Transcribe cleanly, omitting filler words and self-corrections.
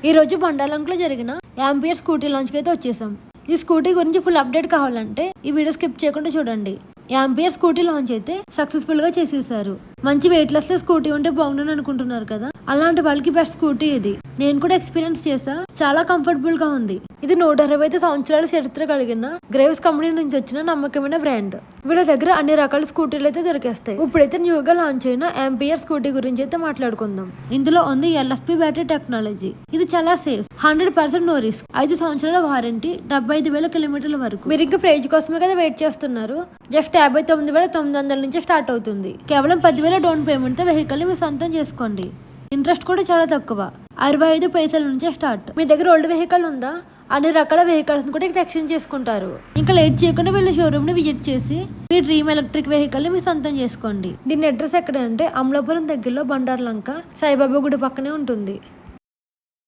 ఈ రోజు బండాలంకలో జరిగిన యాంపియర్ స్కూటీ లాంచ్కి అయితే వచ్చేసాం. ఈ స్కూటీ గురించి ఫుల్ అప్డేట్ కావాలంటే ఈ వీడియో స్కిప్ చేయకుండా చూడండి. యాంపియర్ స్కూటీ లాంచ్ అయితే సక్సెస్ఫుల్ గా చేసేసారు. మంచి వెయిట్ లెస్ స్కూటీ ఉంటే బాగుండని అనుకుంటున్నారు కదా, అలాంటి వాళ్ళకి బెస్ట్ స్కూటీ ఇది. నేను కూడా ఎక్స్పీరియన్స్ చేసా, చాలా కంఫర్టబుల్ గా ఉంది. ఇది 165 సంవత్సరాల చరిత్ర కలిగిన గ్రేవ్స్ కంపెనీ నుంచి వచ్చిన నమ్మకమైన బ్రాండ్. వీళ్ళ దగ్గర అన్ని రకాల స్కూటీలు అయితే దొరికేస్తాయి. ఇప్పుడైతే న్యూగా లాంచ్ అయిన యాంపియర్ స్కూటీ గురించి అయితే మాట్లాడుకుందాం. ఇందులో ఉంది LFP బ్యాటరీ టెక్నాలజీ. ఇది చాలా సేఫ్, 100% నో రిస్క్, 5 సంవత్సరాల వారంటీ, 75,000 కిలోమీటర్ల వరకు. మీరు ఇంకా ప్రైజ్ కోసమే కదా వెయిట్ చేస్తున్నారు. జస్ట్ 59,900 నుంచి స్టార్ట్ అవుతుంది. కేవలం 10,000 డౌన్ పేమెంట్ తో వెహికల్ ని మీ సొంతం చేసుకోండి. ఇంట్రెస్ట్ కూడా చాలా తక్కువ, 65 పైసల నుంచే స్టార్ట్. మీ దగ్గర ఓల్డ్ వెహికల్ ఉందా? అన్ని రకాల వెహికల్స్ కూడా ఇక్కడ ఎక్స్చేంజ్ చేసుకుంటారు. ఇంకా లేట్ చేయకుండా వీళ్ళ షోరూమ్ ని విజిట్ చేసి మీ డ్రీమ్ ఎలక్ట్రిక్ వెహికల్ ని మీ సొంతం చేసుకోండి. దీని అడ్రస్ ఎక్కడ అంటే అమలాపురం దగ్గరలో బండార్లంక సాయిబాబా గుడి పక్కనే ఉంటుంది.